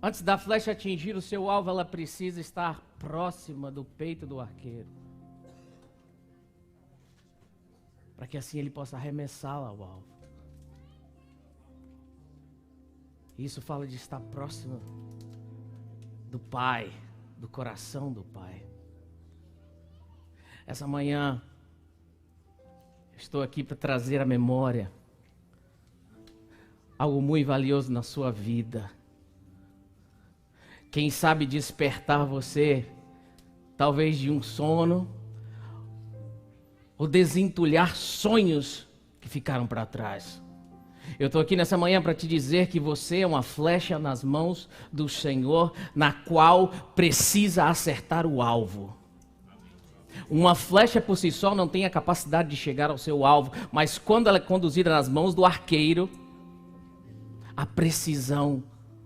Antes da flecha atingir o seu alvo, ela precisa estar próxima do peito do arqueiro, para que assim ele possa arremessá-la ao alvo. Isso fala de estar próximo do Pai, do coração do Pai. Essa manhã, estou aqui para trazer à memória algo muito valioso na sua vida. Quem sabe despertar você, talvez de um sono, ou desentulhar sonhos que ficaram para trás. Eu estou aqui nessa manhã para te dizer que você é uma flecha nas mãos do Senhor, na qual precisa acertar o alvo. Uma flecha por si só não tem a capacidade de chegar ao seu alvo, mas quando ela é conduzida nas mãos do arqueiro, a precisão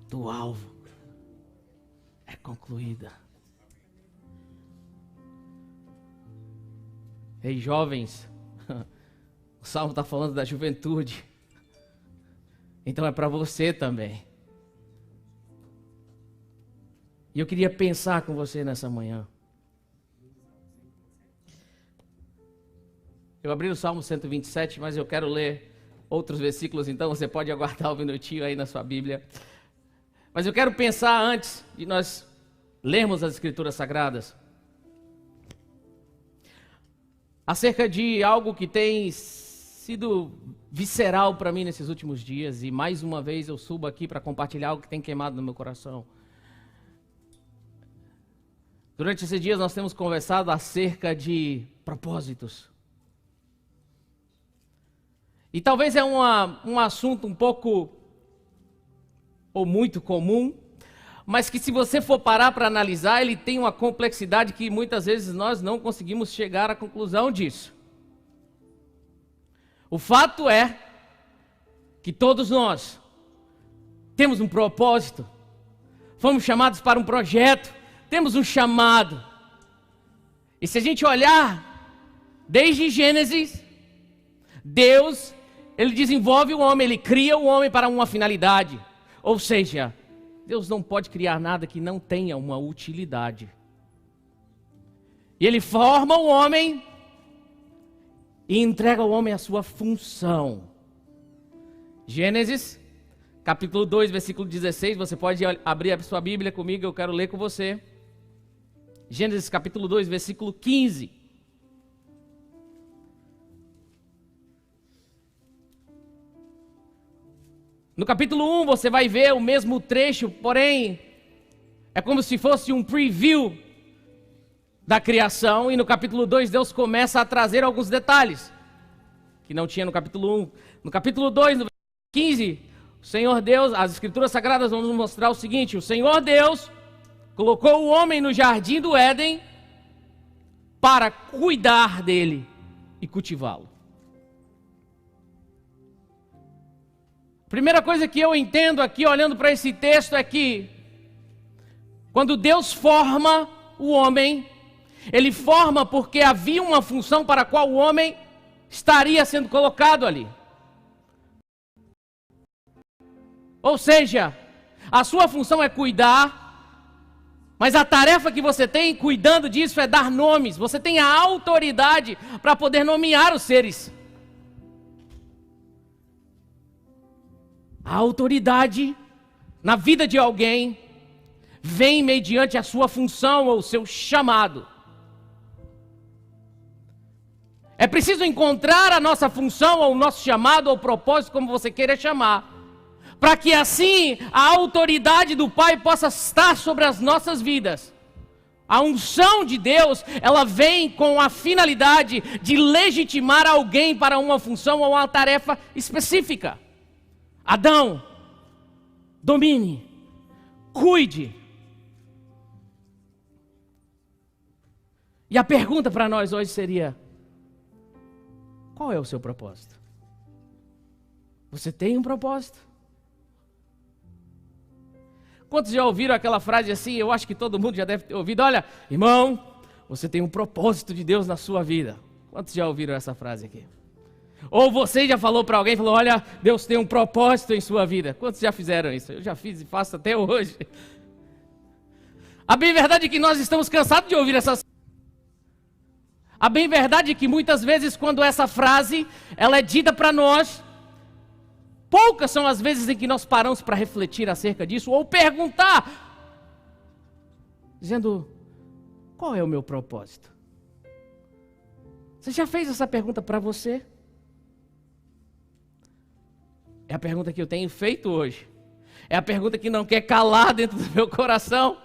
do alvo é concluída. Ei, jovens, o Salmo está falando da juventude, então é para você também. E eu queria pensar com você nessa manhã. Eu abri o Salmo 127, mas eu quero ler outros versículos, então você pode aguardar um minutinho aí na sua Bíblia. Mas eu quero pensar antes de nós lermos as Escrituras Sagradas, acerca de algo que tem sido visceral para mim nesses últimos dias, e mais uma vez eu subo aqui para compartilhar algo que tem queimado no meu coração. Durante esses dias nós temos conversado acerca de propósitos. E talvez é um assunto um pouco ou muito comum, mas que se você for parar para analisar, ele tem uma complexidade que muitas vezes nós não conseguimos chegar à conclusão disso. O fato é que todos nós temos um propósito, fomos chamados para um projeto, temos um chamado. E se a gente olhar desde Gênesis, Deus, ele desenvolve o homem, ele cria o homem para uma finalidade. Ou seja, Deus não pode criar nada que não tenha uma utilidade. E ele forma o homem e entrega ao homem a sua função. Gênesis, capítulo 2, versículo 16, você pode abrir a sua Bíblia comigo, eu quero ler com você. Gênesis, capítulo 2, versículo 15. No capítulo 1 você vai ver o mesmo trecho, porém é como se fosse um preview da criação, e no capítulo 2 Deus começa a trazer alguns detalhes que não tinha no capítulo 1. No capítulo 2, no versículo 15, o Senhor Deus, as Escrituras Sagradas vão nos mostrar o seguinte: o Senhor Deus colocou o homem no jardim do Éden para cuidar dele e cultivá-lo. Primeira coisa que eu entendo aqui, olhando para esse texto, é que quando Deus forma o homem, ele forma porque havia uma função para a qual o homem estaria sendo colocado ali. Ou seja, a sua função é cuidar, mas a tarefa que você tem cuidando disso é dar nomes. Você tem a autoridade para poder nomear os seres. A autoridade na vida de alguém vem mediante a sua função ou o seu chamado. É preciso encontrar a nossa função ou o nosso chamado ou propósito, como você queira chamar, para que assim a autoridade do Pai possa estar sobre as nossas vidas. A unção de Deus, ela vem com a finalidade de legitimar alguém para uma função ou uma tarefa específica. Adão, domine, cuide. E a pergunta para nós hoje seria: qual é o seu propósito? Você tem um propósito? Quantos já ouviram aquela frase assim? Eu acho que todo mundo já deve ter ouvido. Olha, irmão, você tem um propósito de Deus na sua vida. Quantos já ouviram essa frase aqui? Ou você já falou para alguém, falou, olha, Deus tem um propósito em sua vida. Quantos já fizeram isso? Eu já fiz e faço até hoje. A bem verdade é que nós estamos cansados de ouvir essas. A bem verdade é que muitas vezes quando essa frase, ela é dita para nós, poucas são as vezes em que nós paramos para refletir acerca disso, ou perguntar, dizendo, qual é o meu propósito? Você já fez essa pergunta para você? É a pergunta que eu tenho feito hoje. É a pergunta que não quer calar dentro do meu coração.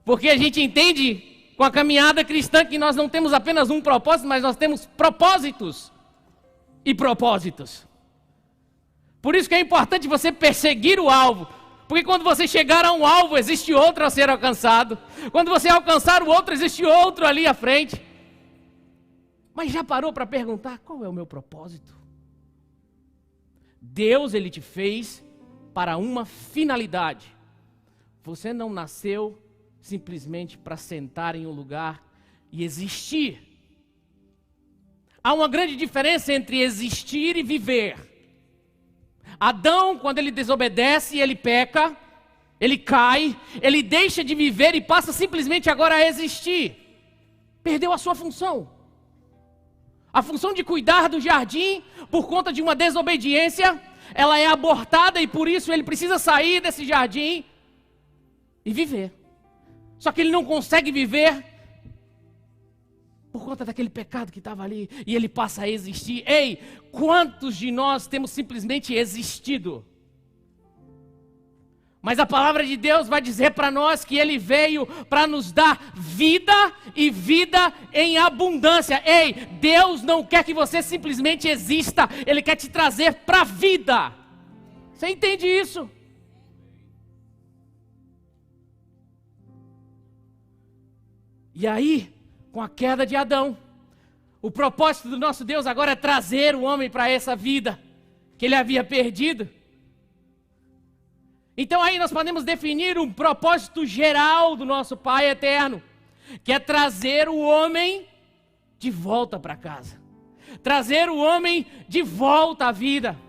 Porque a gente entende com a caminhada cristã que nós não temos apenas um propósito, mas nós temos propósitos e propósitos. Por isso que é importante você perseguir o alvo. Porque quando você chegar a um alvo, existe outro a ser alcançado. Quando você alcançar o outro, existe outro ali à frente. Mas já parou para perguntar, qual é o meu propósito? Deus, Ele te fez para uma finalidade. Você não nasceu simplesmente para sentar em um lugar e existir. Há uma grande diferença entre existir e viver. Adão, quando ele desobedece, ele peca, ele cai, ele deixa de viver e passa simplesmente agora a existir. Perdeu a sua função. A função de cuidar do jardim, por conta de uma desobediência, ela é abortada e por isso ele precisa sair desse jardim e viver. Só que ele não consegue viver por conta daquele pecado que estava ali e ele passa a existir. Ei, quantos de nós temos simplesmente existido? Mas a palavra de Deus vai dizer para nós que Ele veio para nos dar vida e vida em abundância. Ei, Deus não quer que você simplesmente exista, Ele quer te trazer para a vida. Você entende isso? E aí, com a queda de Adão, o propósito do nosso Deus agora é trazer o homem para essa vida que ele havia perdido. Então aí nós podemos definir um propósito geral do nosso Pai eterno, que é trazer o homem de volta para casa. Trazer o homem de volta à vida.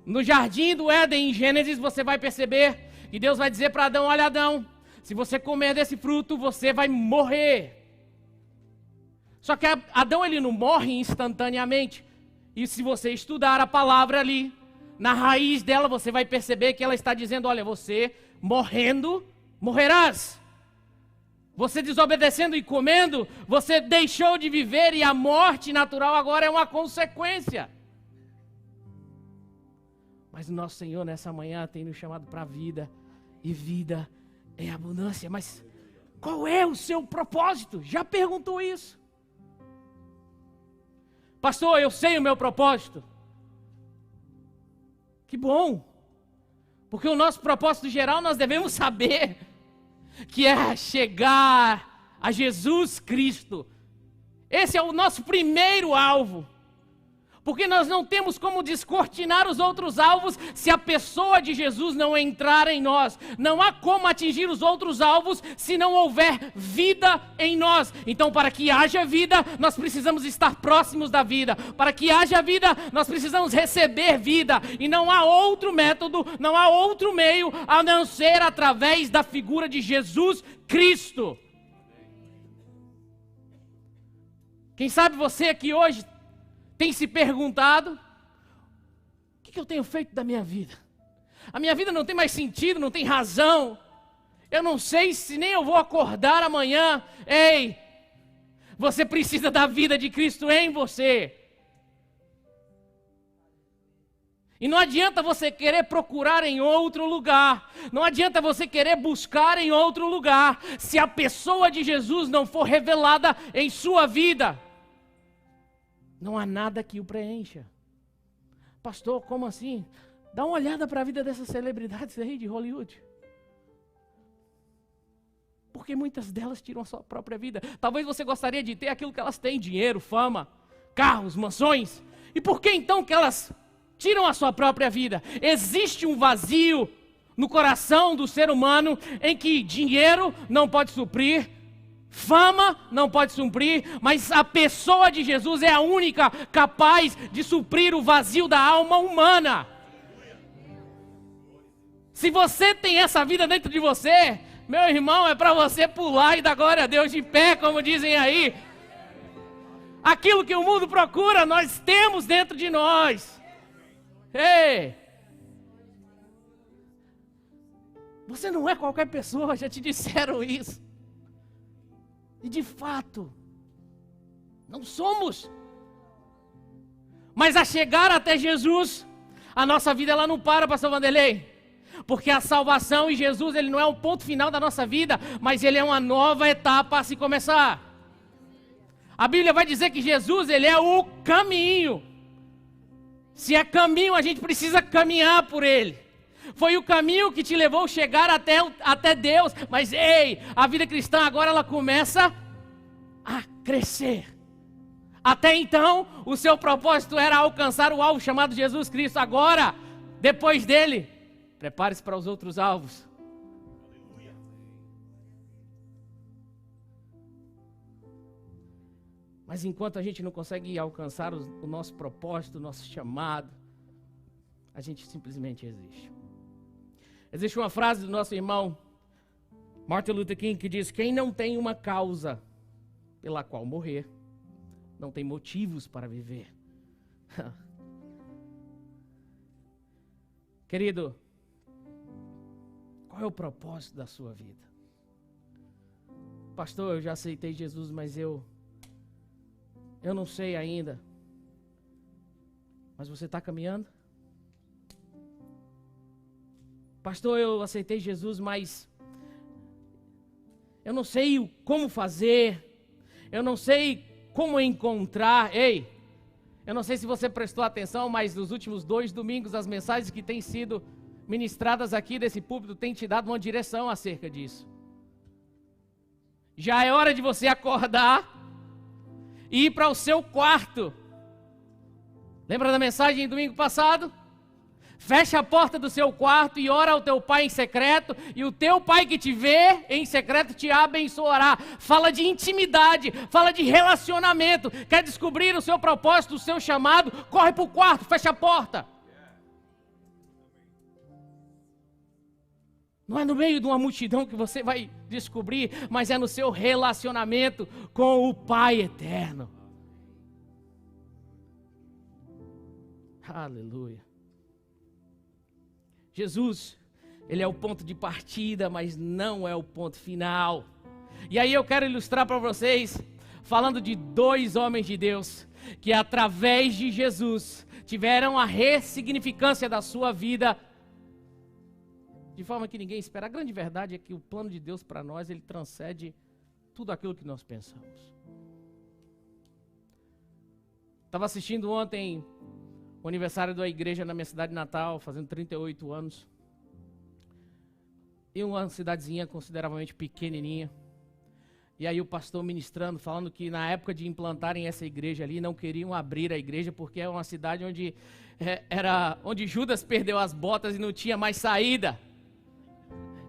No jardim do Éden, em Gênesis, você vai perceber que Deus vai dizer para Adão, olha Adão, se você comer desse fruto, você vai morrer. Só que Adão ele não morre instantaneamente. E se você estudar a palavra ali, na raiz dela você vai perceber que ela está dizendo, olha, você morrendo, morrerás. Você desobedecendo e comendo, você deixou de viver e a morte natural agora é uma consequência. Mas o nosso Senhor nessa manhã tem nos chamado para a vida, e vida é abundância. Mas qual é o seu propósito? Já perguntou isso? Pastor, eu sei o meu propósito. Que bom, porque o nosso propósito geral nós devemos saber, que é chegar a Jesus Cristo. Esse é o nosso primeiro alvo, porque nós não temos como descortinar os outros alvos se a pessoa de Jesus não entrar em nós. Não há como atingir os outros alvos se não houver vida em nós. Então, para que haja vida, nós precisamos estar próximos da vida. Para que haja vida, nós precisamos receber vida. E não há outro método, não há outro meio, a não ser através da figura de Jesus Cristo. Quem sabe você aqui hoje tem se perguntado, o que eu tenho feito da minha vida? A minha vida não tem mais sentido, não tem razão. Eu não sei se nem eu vou acordar amanhã. Ei, você precisa da vida de Cristo em você. E não adianta você querer procurar em outro lugar. Não adianta você querer buscar em outro lugar, se a pessoa de Jesus não for revelada em sua vida. Não há nada que o preencha. Pastor, como assim? Dá uma olhada para a vida dessas celebridades aí de Hollywood. Porque muitas delas tiram a sua própria vida. Talvez você gostaria de ter aquilo que elas têm, dinheiro, fama, carros, mansões. E por que então que elas tiram a sua própria vida? Existe um vazio no coração do ser humano em que dinheiro não pode suprir, Fama não pode suprir, mas a pessoa de Jesus é a única capaz de suprir o vazio da alma humana. Se você tem essa vida dentro de você, meu irmão, é para você pular e dar glória a Deus de pé, como dizem aí. Aquilo que o mundo procura, nós temos dentro de nós. Ei! Você não é qualquer pessoa, já te disseram isso. E de fato, não somos. Mas a chegar até Jesus, a nossa vida ela não para, pastor Vanderlei. Porque a salvação em Jesus, ele não é um ponto final da nossa vida, mas ele é uma nova etapa a se começar. A Bíblia vai dizer que Jesus, ele é o caminho. Se é caminho, a gente precisa caminhar por ele. Foi o caminho que te levou a chegar até Deus. Mas ei, a vida cristã agora ela começa a crescer. Até então, o seu propósito era alcançar o alvo chamado Jesus Cristo. Agora, depois dele, prepare-se para os outros alvos. Mas enquanto a gente não consegue alcançar o nosso propósito, o nosso chamado, a gente simplesmente existe. Existe uma frase do nosso irmão Martin Luther King que diz: quem não tem uma causa pela qual morrer, não tem motivos para viver. Querido, qual é o propósito da sua vida? Pastor, eu já aceitei Jesus, mas eu não sei ainda. Mas você está caminhando? Pastor, eu aceitei Jesus, mas eu não sei como fazer, eu não sei como encontrar. Ei, eu não sei se você prestou atenção, mas nos últimos 2 domingos as mensagens que têm sido ministradas aqui desse púlpito têm te dado uma direção acerca disso. Já é hora de você acordar e ir para o seu quarto. Lembra da mensagem do domingo passado? Fecha a porta do seu quarto e ora ao teu pai em secreto, e o teu pai que te vê em secreto te abençoará. Fala de intimidade, fala de relacionamento. Quer descobrir o seu propósito, o seu chamado? Corre para o quarto, fecha a porta. Não é no meio de uma multidão que você vai descobrir, mas é no seu relacionamento com o Pai eterno. Aleluia. Jesus, ele é o ponto de partida, mas não é o ponto final. E aí eu quero ilustrar para vocês, falando de 2 homens de Deus, que através de Jesus, tiveram a ressignificância da sua vida, de forma que ninguém espera. A grande verdade é que o plano de Deus para nós, ele transcende tudo aquilo que nós pensamos. Estava assistindo ontem o aniversário da igreja na minha cidade natal, fazendo 38 anos. E uma cidadezinha consideravelmente pequenininha. E aí o pastor ministrando, falando que na época de implantarem essa igreja ali, não queriam abrir a igreja, porque é uma cidade onde Judas perdeu as botas e não tinha mais saída.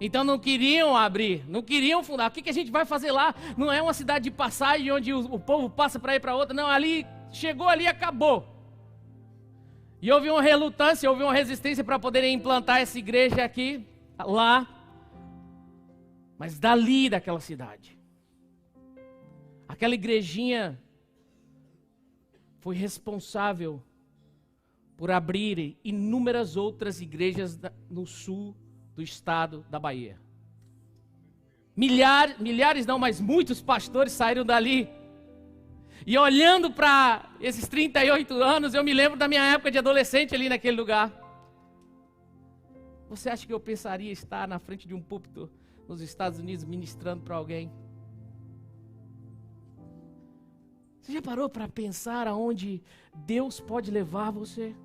Então não queriam abrir, não queriam fundar. O que a gente vai fazer lá? Não é uma cidade de passagem onde o povo passa para ir para outra. Não, ali, chegou ali, acabou. E houve uma relutância, houve uma resistência para poderem implantar essa igreja aqui, lá. Mas dali daquela cidade. Aquela igrejinha foi responsável por abrir inúmeras outras igrejas no sul do estado da Bahia. Milhares não, mas muitos pastores saíram dali. E olhando para esses 38 anos, eu me lembro da minha época de adolescente ali naquele lugar. Você acha que eu pensaria estar na frente de um púlpito nos Estados Unidos ministrando para alguém? Você já parou para pensar aonde Deus pode levar você?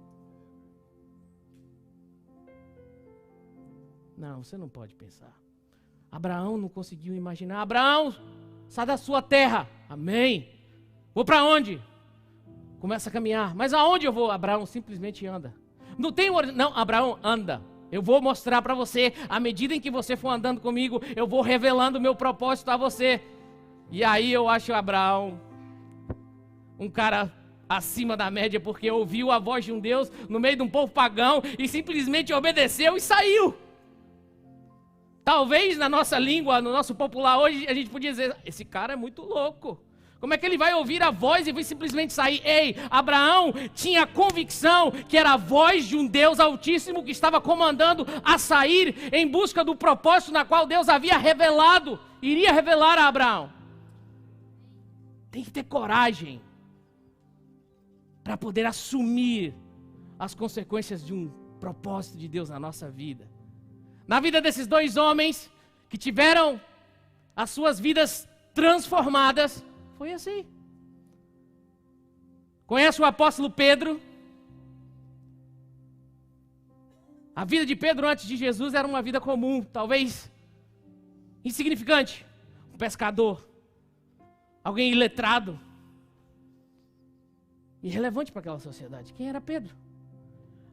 Não, você não pode pensar. Abraão não conseguiu imaginar. Abraão, sai da sua terra. Amém. Vou para onde? Começa a caminhar. Mas aonde eu vou? Abraão simplesmente anda. Não, Abraão, anda. Eu vou mostrar para você, à medida em que você for andando comigo, eu vou revelando o meu propósito a você. E aí eu acho Abraão um cara acima da média, porque ouviu a voz de um Deus no meio de um povo pagão e simplesmente obedeceu e saiu. Talvez na nossa língua, no nosso popular hoje, a gente podia dizer, esse cara é muito louco. Como é que ele vai ouvir a voz e vai simplesmente sair? Ei, Abraão tinha a convicção que era a voz de um Deus Altíssimo que estava comandando a sair em busca do propósito na qual Deus havia revelado, iria revelar a Abraão. Tem que ter coragem para poder assumir as consequências de um propósito de Deus na nossa vida. Na vida desses dois homens que tiveram as suas vidas transformadas, foi assim. Conhece o apóstolo Pedro? A vida de Pedro antes de Jesus era uma vida comum, talvez insignificante. Um pescador, alguém iletrado, irrelevante para aquela sociedade. Quem era Pedro?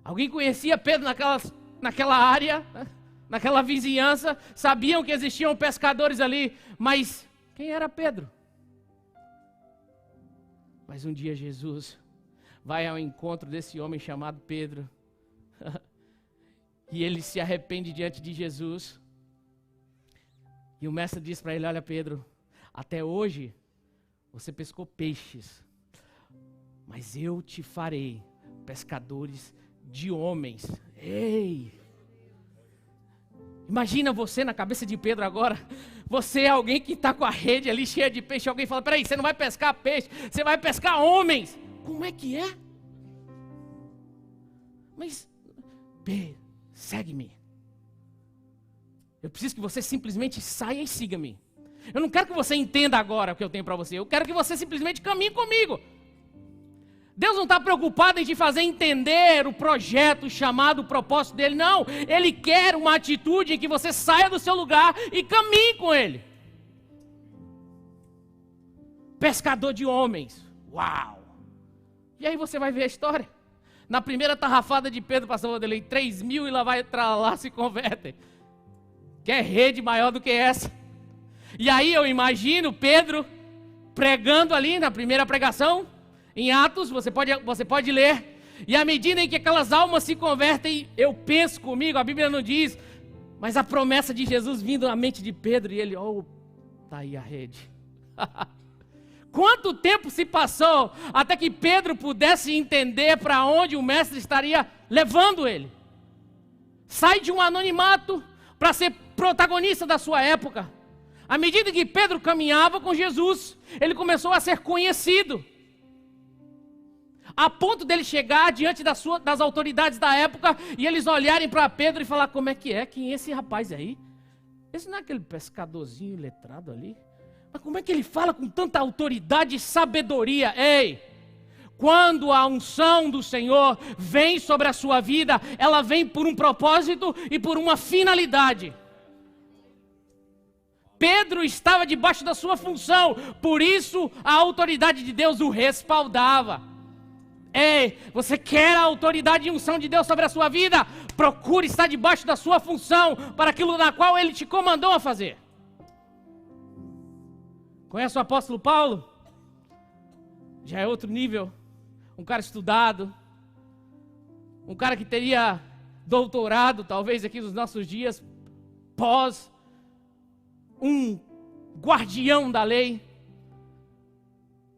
Alguém conhecia Pedro naquela área, naquela vizinhança, sabiam que existiam pescadores ali, mas quem era Pedro? Mas um dia Jesus vai ao encontro desse homem chamado Pedro, e ele se arrepende diante de Jesus, e o mestre diz para ele, olha Pedro, até hoje você pescou peixes, mas eu te farei pescadores de homens. Ei! Imagina você na cabeça de Pedro agora, você é alguém que está com a rede ali cheia de peixe, alguém fala, peraí, você não vai pescar peixe, você vai pescar homens. Como é que é? Mas, segue-me. Eu preciso que você simplesmente saia e siga-me. Eu não quero que você entenda agora o que eu tenho para você, eu quero que você simplesmente caminhe comigo. Deus não está preocupado em te fazer entender o projeto, o chamado, o propósito dele, não. Ele quer uma atitude em que você saia do seu lugar e caminhe com ele. Pescador de homens, uau! E aí você vai ver a história. Na primeira tarrafada de Pedro, pastor Vanderlei, 3.000 e lá se convertem. Quer rede maior do que essa? E aí eu imagino Pedro pregando ali na primeira pregação, em Atos, você pode ler, e à medida em que aquelas almas se convertem, eu penso comigo, a Bíblia não diz, mas a promessa de Jesus vindo na mente de Pedro, e ele, tá aí a rede. Quanto tempo se passou até que Pedro pudesse entender para onde o mestre estaria levando ele? Sai de um anonimato para ser protagonista da sua época. À medida que Pedro caminhava com Jesus, ele começou a ser conhecido. A ponto dele chegar diante das autoridades da época e eles olharem para Pedro e falar, como é que é? Quem é esse rapaz aí? Esse não é aquele pescadorzinho letrado ali? Mas como é que ele fala com tanta autoridade e sabedoria? Ei, quando a unção do Senhor vem sobre a sua vida, ela vem por um propósito e por uma finalidade. Pedro estava debaixo da sua função, por isso a autoridade de Deus o respaldava. Ei, você quer a autoridade e unção de Deus sobre a sua vida? Procure estar debaixo da sua função para aquilo na qual Ele te comandou a fazer. Conhece o apóstolo Paulo? Já é outro nível. Um cara estudado. Um cara que teria doutorado, talvez aqui nos nossos dias, pós. Um guardião da lei.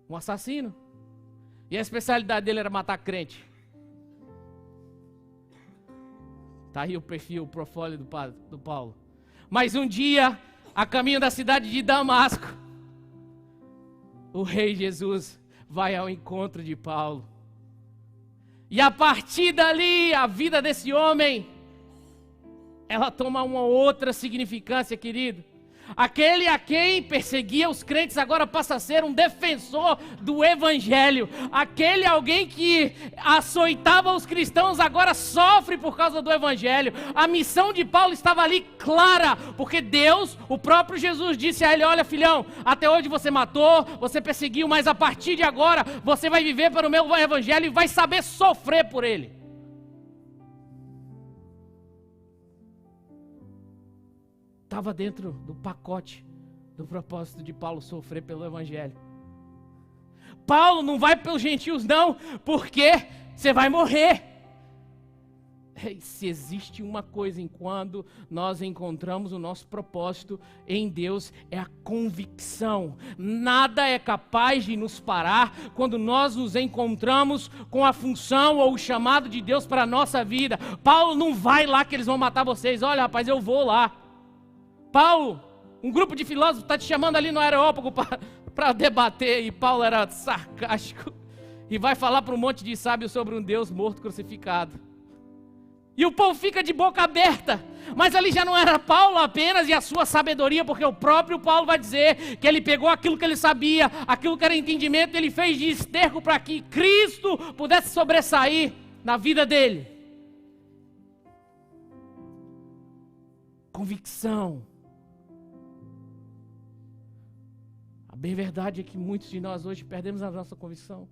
Um assassino. E a especialidade dele era matar crente. Está aí o perfil, o profile do Paulo. Mas um dia, a caminho da cidade de Damasco, o rei Jesus vai ao encontro de Paulo. E a partir dali, a vida desse homem, ela toma uma outra significância, querido. Aquele a quem perseguia os crentes agora passa a ser um defensor do evangelho. Aquele alguém que açoitava os cristãos agora sofre por causa do evangelho. A missão de Paulo estava ali clara, porque Deus, o próprio Jesus disse a ele, olha filhão, até hoje você matou, você perseguiu, mas a partir de agora você vai viver para o meu evangelho e vai saber sofrer por ele. Estava dentro do pacote do propósito de Paulo sofrer pelo Evangelho. Paulo não vai pelos gentios não, porque você vai morrer. Se existe uma coisa enquanto nós encontramos o nosso propósito em Deus, é a convicção. Nada é capaz de nos parar quando nós nos encontramos com a função ou o chamado de Deus para a nossa vida. Paulo não vai lá que eles vão matar vocês. Olha, rapaz, eu vou lá. Paulo, um grupo de filósofos está te chamando ali no Areópago para debater, e Paulo era sarcástico e vai falar para um monte de sábios sobre um Deus morto crucificado. E o povo fica de boca aberta, mas ali já não era Paulo apenas e a sua sabedoria, porque o próprio Paulo vai dizer que ele pegou aquilo que ele sabia, aquilo que era entendimento, e ele fez de esterco para que Cristo pudesse sobressair na vida dele. Convicção. A bem verdade é que muitos de nós hoje perdemos a nossa convicção.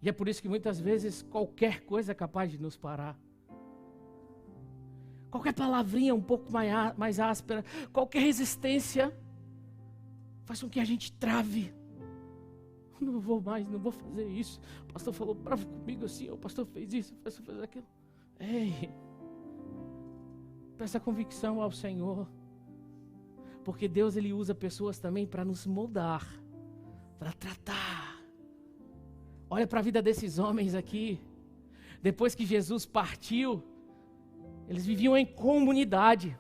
E é por isso que muitas vezes qualquer coisa é capaz de nos parar. Qualquer palavrinha um pouco mais áspera, qualquer resistência faz com que a gente trave. Não vou mais, não vou fazer isso. O pastor falou bravo comigo assim, o pastor fez isso, o pastor fez aquilo. Ei, peça convicção ao Senhor. Porque Deus, Ele usa pessoas também para nos moldar, para tratar. Olha para a vida desses homens aqui. Depois que Jesus partiu, eles viviam em comunidade.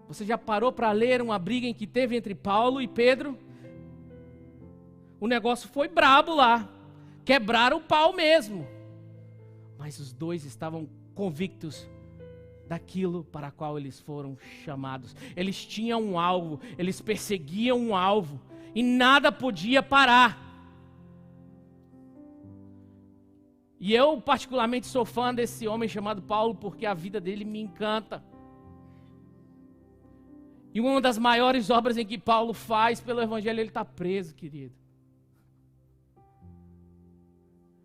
Você já parou para ler uma briga em que teve entre Paulo e Pedro? O negócio foi brabo lá. Quebraram o pau mesmo. Mas os dois estavam convictos daquilo para qual eles foram chamados. Eles tinham um alvo, eles perseguiam um alvo, e nada podia parar. E eu particularmente sou fã desse homem chamado Paulo, porque a vida dele me encanta. E uma das maiores obras em que Paulo faz pelo Evangelho, ele está preso, querido.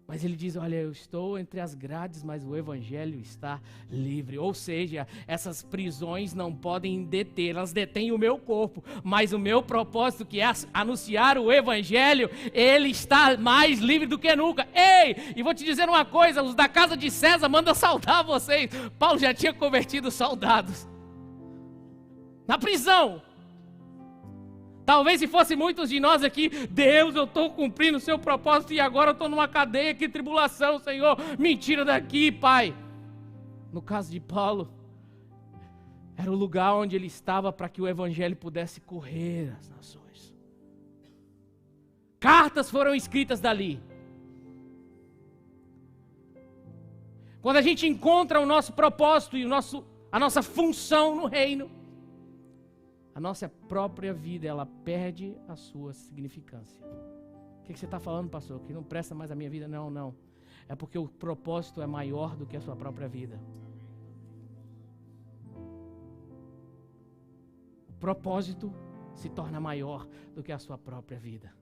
Mas ele diz, olha, eu estou entre as grades, mas o Evangelho está livre. Ou seja, essas prisões não podem deter, elas detêm o meu corpo. Mas o meu propósito, que é anunciar o Evangelho, ele está mais livre do que nunca. Ei, e vou te dizer uma coisa, os da casa de César mandam saudar vocês. Paulo já tinha convertido soldados. Na prisão. Talvez se fosse muitos de nós aqui, Deus, eu estou cumprindo o seu propósito e agora eu estou numa cadeia, que tribulação, Senhor, me tira daqui, Pai. No caso de Paulo, era o lugar onde ele estava para que o Evangelho pudesse correr às nações. Cartas foram escritas dali. Quando a gente encontra o nosso propósito e a nossa função no reino, a nossa própria vida, ela perde a sua significância. O que você está falando, pastor? Que não presta mais a minha vida? Não, não. É porque o propósito é maior do que a sua própria vida. O propósito se torna maior do que a sua própria vida.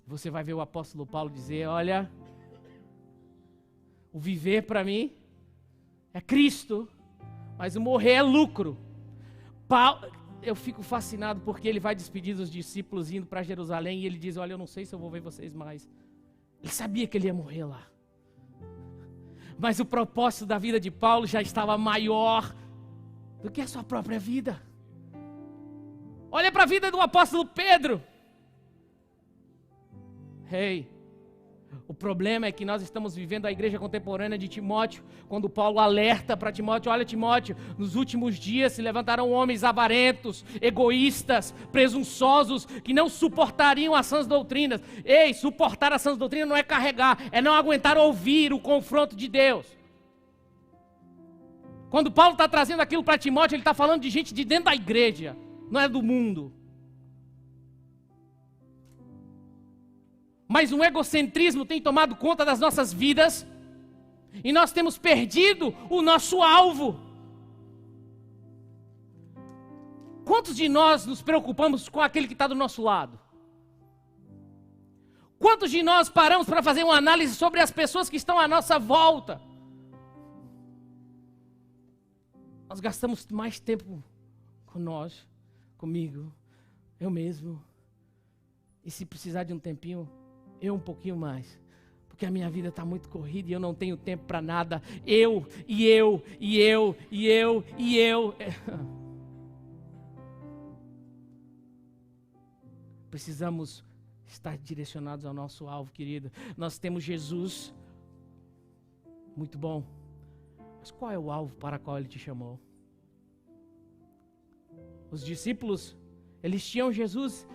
Você vai ver o apóstolo Paulo dizer, olha, o viver para mim é Cristo, mas o morrer é lucro. Paulo, eu fico fascinado porque ele vai despedir dos discípulos indo para Jerusalém e ele diz, olha, eu não sei se eu vou ver vocês mais. Ele sabia que ele ia morrer lá. Mas o propósito da vida de Paulo já estava maior do que a sua própria vida. Olha para a vida do apóstolo Pedro. Ei, o problema é que nós estamos vivendo a igreja contemporânea de Timóteo, quando Paulo alerta para Timóteo, olha Timóteo, nos últimos dias se levantarão homens avarentos, egoístas, presunçosos, que não suportariam as sãs doutrinas. Ei, suportar as sãs doutrinas não é carregar, é não aguentar ouvir o confronto de Deus. Quando Paulo está trazendo aquilo para Timóteo, ele está falando de gente de dentro da igreja, não é do mundo. Mas um egocentrismo tem tomado conta das nossas vidas e nós temos perdido o nosso alvo. Quantos de nós nos preocupamos com aquele que está do nosso lado? Quantos de nós paramos para fazer uma análise sobre as pessoas que estão à nossa volta? Nós gastamos mais tempo com nós, comigo, eu mesmo. E se precisar de um tempinho, eu um pouquinho mais. Porque a minha vida está muito corrida e eu não tenho tempo para nada. Eu. Precisamos estar direcionados ao nosso alvo, querido. Nós temos Jesus, muito bom. Mas qual é o alvo para o qual Ele te chamou? Os discípulos, eles tinham Jesus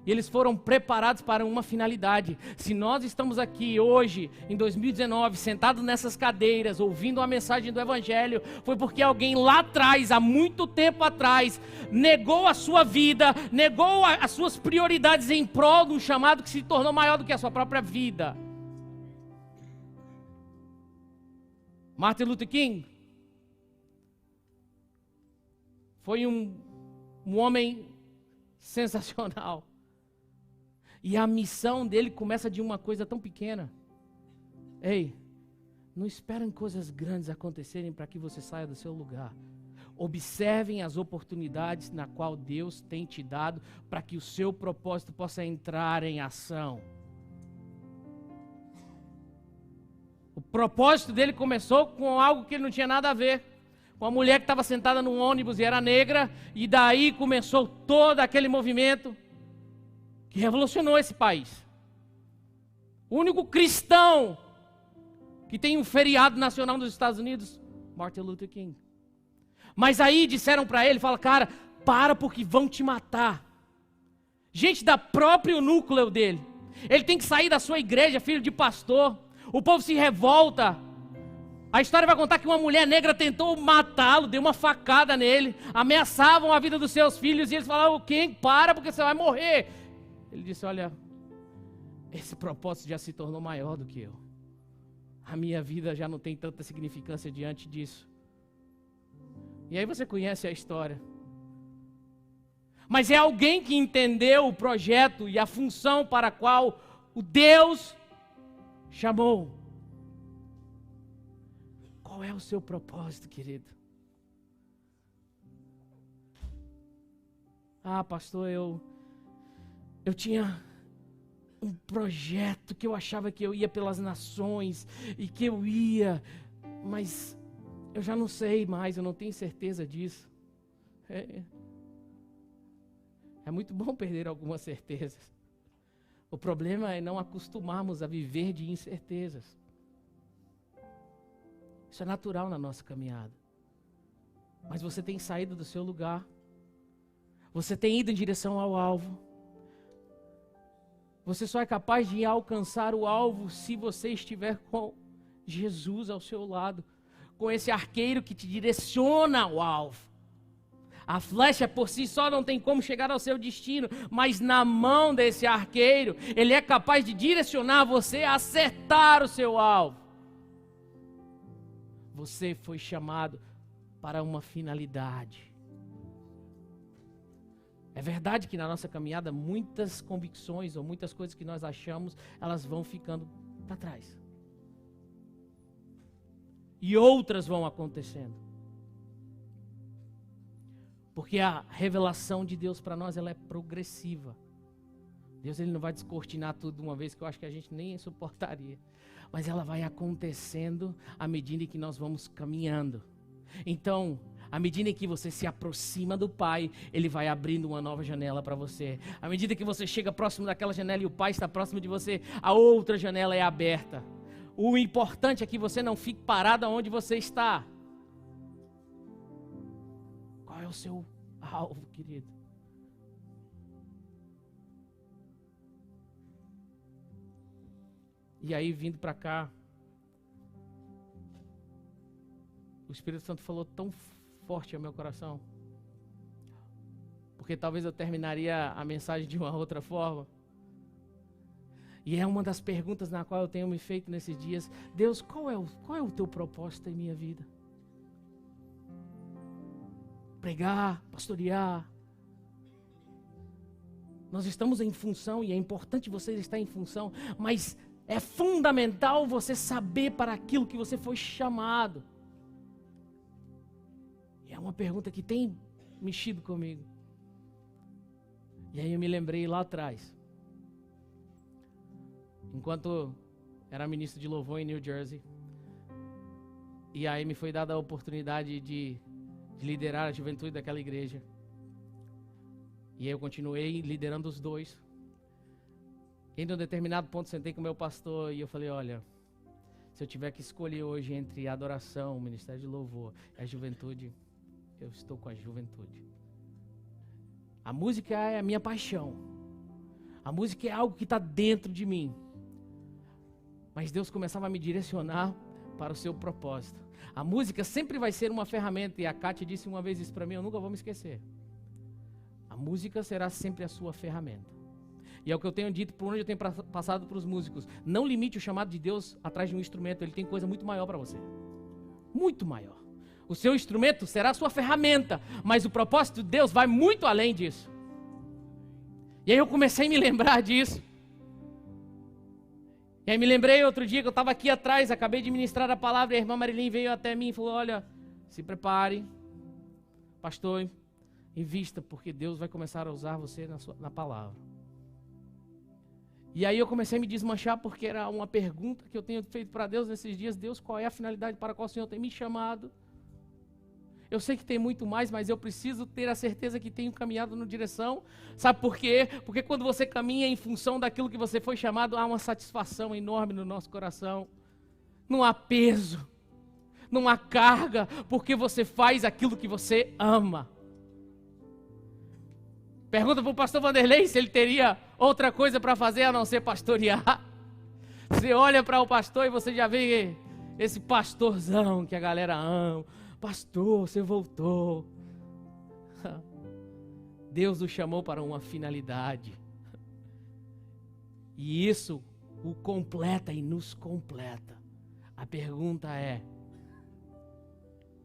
e eles foram preparados para uma finalidade. Se nós estamos aqui hoje, em 2019, sentados nessas cadeiras, ouvindo a mensagem do Evangelho, foi porque alguém lá atrás, há muito tempo atrás, negou a sua vida, negou as suas prioridades em prol de um chamado que se tornou maior do que a sua própria vida. Martin Luther King foi um homem sensacional. E a missão dele começa de uma coisa tão pequena. Ei, não esperem coisas grandes acontecerem para que você saia do seu lugar. Observem as oportunidades na qual Deus tem te dado para que o seu propósito possa entrar em ação. O propósito dele começou com algo que ele não tinha nada a ver. Uma mulher que estava sentada num ônibus e era negra, e daí começou todo aquele movimento que revolucionou esse país. O único cristão que tem um feriado nacional nos Estados Unidos, Martin Luther King. Mas aí disseram para ele, fala, cara, para porque vão te matar. Gente da próprio núcleo dele. Ele tem que sair da sua igreja, filho de pastor. O povo se revolta. A história vai contar que uma mulher negra tentou matá-lo, deu uma facada nele, ameaçavam a vida dos seus filhos, e eles falavam, quem? Para, porque você vai morrer. Ele disse, olha, esse propósito já se tornou maior do que eu. A minha vida já não tem tanta significância diante disso. E aí você conhece a história. Mas é alguém que entendeu o projeto e a função para a qual o Deus chamou. Qual é o seu propósito, querido? Ah, pastor, eu tinha um projeto que eu achava que eu ia pelas nações e que eu ia, mas eu já não sei mais, eu não tenho certeza disso. É muito bom perder algumas certezas. O problema é não acostumarmos a viver de incertezas. Isso é natural na nossa caminhada. Mas você tem saído do seu lugar. Você tem ido em direção ao alvo. Você só é capaz de alcançar o alvo se você estiver com Jesus ao seu lado. Com esse arqueiro que te direciona ao alvo. A flecha por si só não tem como chegar ao seu destino, mas na mão desse arqueiro, ele é capaz de direcionar você a acertar o seu alvo. Você foi chamado para uma finalidade. É verdade que na nossa caminhada muitas convicções ou muitas coisas que nós achamos, elas vão ficando para trás. E outras vão acontecendo. Porque a revelação de Deus para nós, ela é progressiva. Deus, ele não vai descortinar tudo de uma vez, que eu acho que a gente nem suportaria. Mas ela vai acontecendo à medida que nós vamos caminhando. Então, à medida que você se aproxima do Pai, Ele vai abrindo uma nova janela para você. À medida que você chega próximo daquela janela e o Pai está próximo de você, a outra janela é aberta. O importante é que você não fique parado onde você está. Qual é o seu alvo, querido? E aí, vindo para cá, o Espírito Santo falou tão forte ao meu coração, porque talvez eu terminaria a mensagem de uma outra forma. E é uma das perguntas na qual eu tenho me feito nesses dias. Deus, qual é o teu propósito em minha vida? Pregar, pastorear. Nós estamos em função e é importante você estar em função, mas é fundamental você saber para aquilo que você foi chamado. E é uma pergunta que tem mexido comigo. E aí eu me lembrei lá atrás, enquanto era ministro de louvor em New Jersey, e aí me foi dada a oportunidade de liderar a juventude daquela igreja. E aí eu continuei liderando os dois. E em um determinado ponto sentei com o meu pastor e eu falei, olha, se eu tiver que escolher hoje entre a adoração, o ministério de louvor e a juventude, eu estou com a juventude. A música é a minha paixão. A música é algo que está dentro de mim. Mas Deus começava a me direcionar para o seu propósito. A música sempre vai ser uma ferramenta, e a Kátia disse uma vez isso para mim, eu nunca vou me esquecer. A música será sempre a sua ferramenta. E é o que eu tenho dito, por onde eu tenho passado para os músicos. Não limite o chamado de Deus atrás de um instrumento, ele tem coisa muito maior para você. Muito maior. O seu instrumento será a sua ferramenta, mas o propósito de Deus vai muito além disso. E aí eu comecei a me lembrar disso. E aí me lembrei outro dia que eu estava aqui atrás, acabei de ministrar a palavra, e a irmã Marilyn veio até mim e falou, olha, se prepare, pastor, invista, porque Deus vai começar a usar você na palavra. E aí eu comecei a me desmanchar, porque era uma pergunta que eu tenho feito para Deus nesses dias, Deus, qual é a finalidade para a qual o Senhor tem me chamado? Eu sei que tem muito mais, mas eu preciso ter a certeza que tenho caminhado na direção. Sabe por quê? Porque quando você caminha em função daquilo que você foi chamado, há uma satisfação enorme no nosso coração. Não há peso, não há carga, porque você faz aquilo que você ama. Pergunta para o pastor Vanderlei se ele teria outra coisa para fazer a não ser pastorear. Você olha para o pastor e você já vê esse pastorzão que a galera ama. Pastor, você voltou. Deus o chamou para uma finalidade. E isso o completa e nos completa. A pergunta é: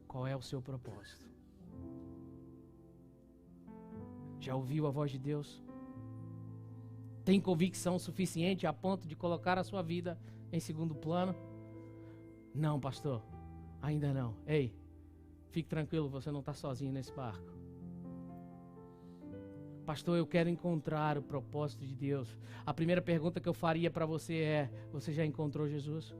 qual é o seu propósito? Já ouviu a voz de Deus? Tem convicção suficiente a ponto de colocar a sua vida em segundo plano? Não, pastor, ainda não. Ei, fique tranquilo, você não está sozinho nesse barco. Pastor, eu quero encontrar o propósito de Deus. A primeira pergunta que eu faria para você é: você já encontrou Jesus?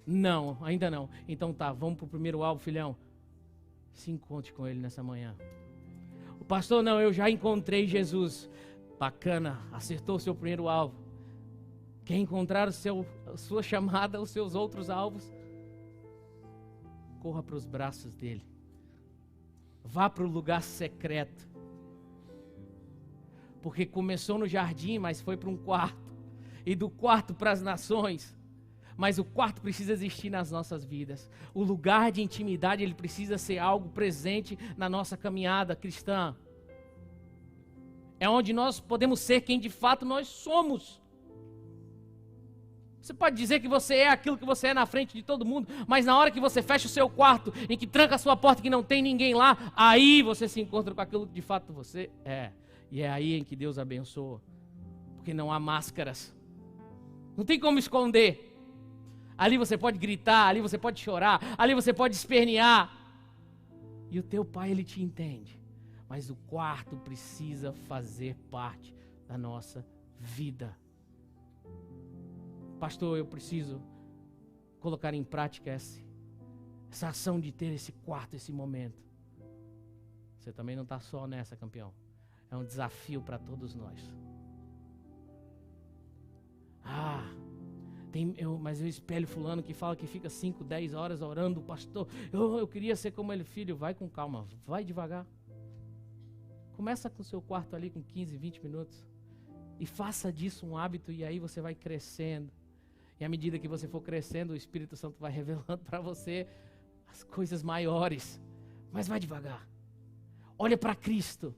Não, ainda não. Então tá, vamos para o primeiro alvo, filhão. Se encontre com ele nessa manhã. O pastor, não, eu já encontrei Jesus. Bacana, acertou o seu primeiro alvo. Quer encontrar a sua chamada, os seus outros alvos? Corra para os braços dele. Vá para o lugar secreto. Porque começou no jardim, mas foi para um quarto. E do quarto para as nações. Mas o quarto precisa existir nas nossas vidas. O lugar de intimidade, ele precisa ser algo presente na nossa caminhada cristã. É onde nós podemos ser quem de fato nós somos. Você pode dizer que você é aquilo que você é na frente de todo mundo, mas na hora que você fecha o seu quarto, em que tranca a sua porta, que não tem ninguém lá, aí você se encontra com aquilo que de fato você é. E é aí em que Deus abençoa. Porque não há máscaras. Não tem como esconder. Ali você pode gritar, ali você pode chorar, ali você pode espernear. E o teu pai, ele te entende. Mas o quarto precisa fazer parte da nossa vida. Pastor, eu preciso colocar em prática essa ação de ter esse quarto, esse momento. Você também não está só nessa, campeão. É um desafio para todos nós. Mas eu espelho fulano que fala que fica 5, 10 horas orando, pastor, eu queria ser como ele. Filho, vai com calma, vai devagar. Começa com o seu quarto ali com 15, 20 minutos. E faça disso um hábito, e aí você vai crescendo. E à medida que você for crescendo, o Espírito Santo vai revelando para você as coisas maiores. Mas vai devagar. Olha para Cristo.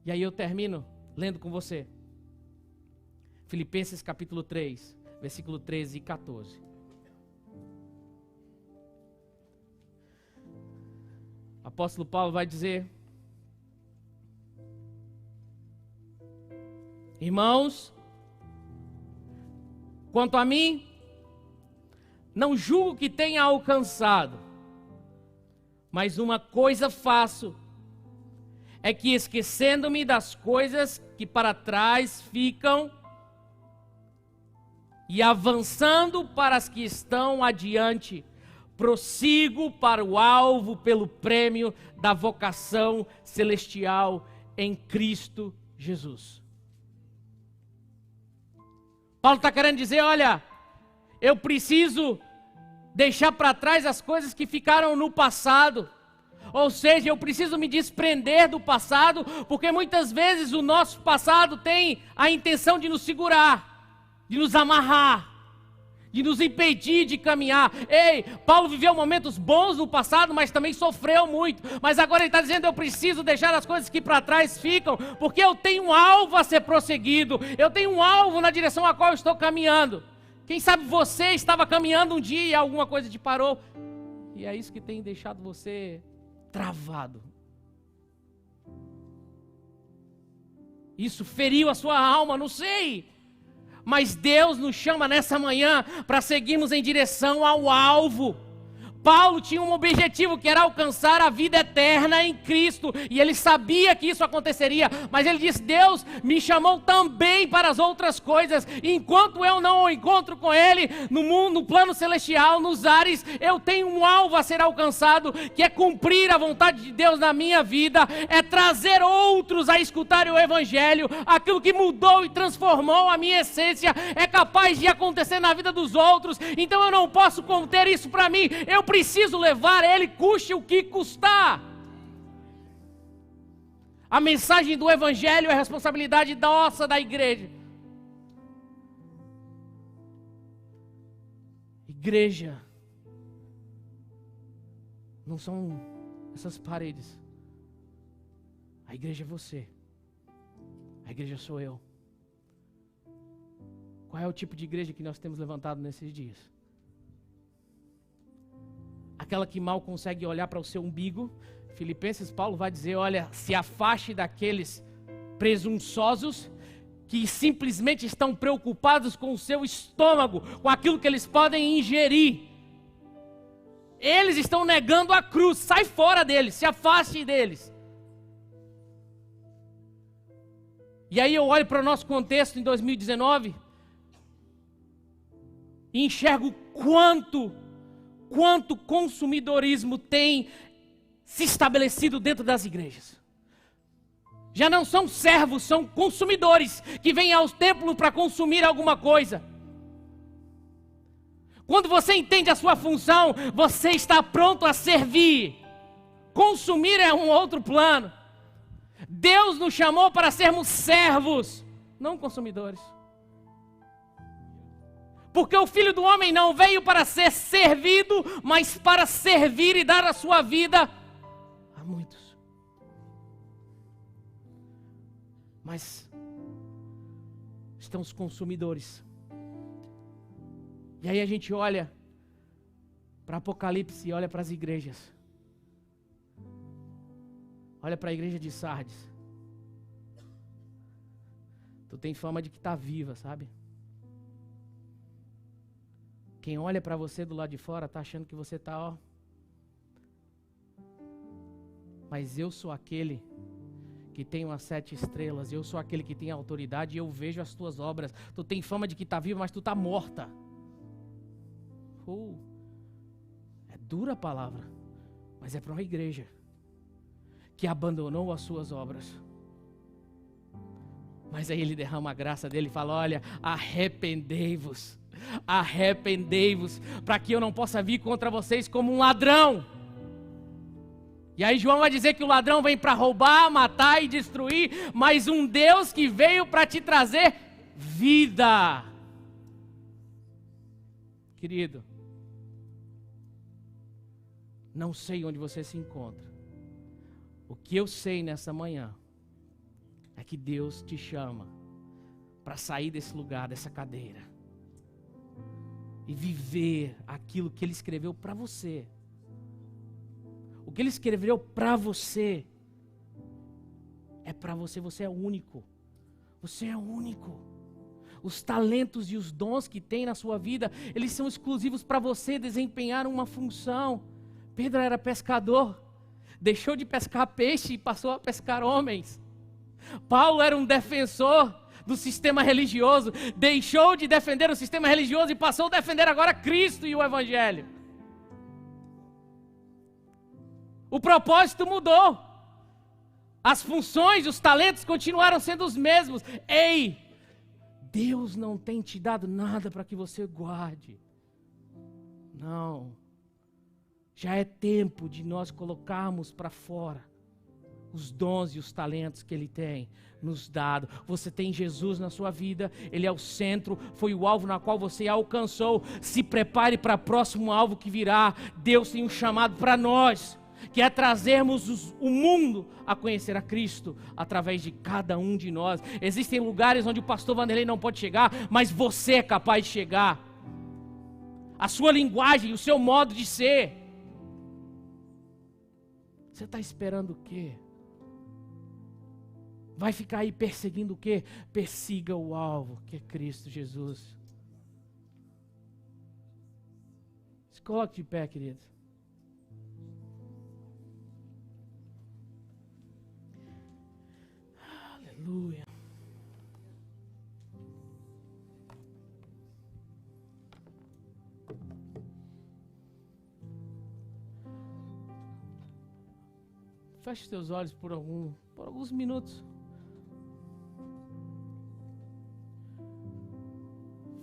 E aí eu termino lendo com você. Filipenses capítulo 3, versículo 13 e 14. O apóstolo Paulo vai dizer: irmãos, quanto a mim, não julgo que tenha alcançado, mas uma coisa faço, é que esquecendo-me das coisas que para trás ficam e avançando para as que estão adiante, prossigo para o alvo pelo prêmio da vocação celestial em Cristo Jesus. Paulo está querendo dizer, olha, eu preciso deixar para trás as coisas que ficaram no passado. Ou seja, eu preciso me desprender do passado, porque muitas vezes o nosso passado tem a intenção de nos segurar, de nos amarrar, de nos impedir de caminhar. Ei, Paulo viveu momentos bons no passado, mas também sofreu muito. Mas agora ele está dizendo, eu preciso deixar as coisas que para trás ficam, porque eu tenho um alvo a ser prosseguido, eu tenho um alvo na direção a qual eu estou caminhando. Quem sabe você estava caminhando um dia e alguma coisa te parou, e é isso que tem deixado você travado. Isso feriu a sua alma, não sei. Mas Deus nos chama nessa manhã para seguirmos em direção ao alvo. Paulo tinha um objetivo que era alcançar a vida eterna em Cristo, e ele sabia que isso aconteceria, mas ele disse, Deus me chamou também para as outras coisas, enquanto eu não o encontro com Ele, no mundo, no plano celestial, nos ares, eu tenho um alvo a ser alcançado, que é cumprir a vontade de Deus na minha vida, é trazer outros a escutarem o Evangelho, aquilo que mudou e transformou a minha essência, é capaz de acontecer na vida dos outros, então eu não posso conter isso para mim, eu preciso levar ele, custe o que custar. A mensagem do Evangelho é responsabilidade nossa, da igreja. Igreja não são essas paredes. A igreja é você. A igreja sou eu. Qual é o tipo de igreja que nós temos levantado nesses dias? Aquela que mal consegue olhar para o seu umbigo. Filipenses, Paulo vai dizer, olha, se afaste daqueles presunçosos que simplesmente estão preocupados com o seu estômago, com aquilo que eles podem ingerir. Eles estão negando a cruz, sai fora deles, se afaste deles. E aí eu olho para o nosso contexto em 2019 e enxergo quanto consumidorismo tem se estabelecido dentro das igrejas. Já não são servos, são consumidores que vêm aos templos para consumir alguma coisa. Quando você entende a sua função, você está pronto a servir. Consumir é um outro plano. Deus nos chamou para sermos servos, não consumidores. Porque o Filho do Homem não veio para ser servido, mas para servir e dar a sua vida a muitos. Mas estão os consumidores. E aí a gente olha para Apocalipse e olha para as igrejas. Olha para a igreja de Sardes. Tu tem fama de que está viva, sabe? Quem olha para você do lado de fora está achando que você está, ó. Mas eu sou aquele que tem as 7 estrelas. Eu sou aquele que tem autoridade e eu vejo as tuas obras. Tu tem fama de que está viva, mas tu está morta. É dura a palavra, mas é para uma igreja que abandonou as suas obras. Mas aí ele derrama a graça dele e fala, olha, arrependei-vos, para que eu não possa vir contra vocês como um ladrão. E aí João vai dizer que o ladrão vem para roubar, matar e destruir, mas um Deus que veio para te trazer vida. Querido, não sei onde você se encontra. O que eu sei nessa manhã é que Deus te chama para sair desse lugar, dessa cadeira, e viver aquilo que Ele escreveu para você. O que Ele escreveu para você é para você. Você é único. Você é único. Os talentos e os dons que tem na sua vida, eles são exclusivos para você desempenhar uma função. Pedro era pescador, deixou de pescar peixe e passou a pescar homens. Paulo era um defensor do sistema religioso, deixou de defender o sistema religioso e passou a defender agora Cristo e o Evangelho. O propósito mudou. As funções, os talentos continuaram sendo os mesmos. Ei, Deus não tem te dado nada para que você guarde. Não. Já é tempo de nós colocarmos para fora os dons e os talentos que Ele tem nos dado. Você tem Jesus na sua vida, Ele é o centro, foi o alvo na qual você alcançou. Se prepare para o próximo alvo que virá. Deus tem um chamado para nós, que é trazermos o mundo a conhecer a Cristo através de cada um de nós. Existem lugares onde o pastor Vanderlei não pode chegar, mas você é capaz de chegar. A sua linguagem, o seu modo de ser. Você está esperando o quê? Vai ficar aí perseguindo o quê? Persiga o alvo, que é Cristo Jesus. Se coloque de pé, querido. Aleluia. Feche seus olhos por alguns minutos.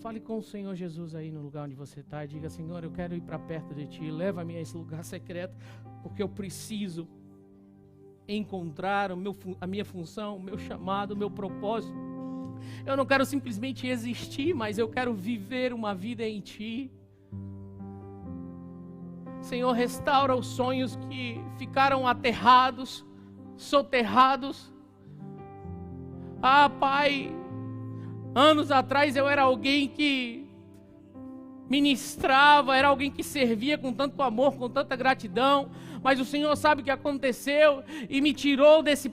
Fale com o Senhor Jesus aí no lugar onde você está e diga: Senhor, eu quero ir para perto de Ti, leva-me a esse lugar secreto, porque eu preciso encontrar a minha função, o meu chamado, o meu propósito. Eu não quero simplesmente existir, mas eu quero viver uma vida em Ti. Senhor, restaura os sonhos que ficaram aterrados, soterrados. Ah, Pai, anos atrás eu era alguém que ministrava, era alguém que servia com tanto amor, com tanta gratidão, mas o Senhor sabe o que aconteceu e me tirou desse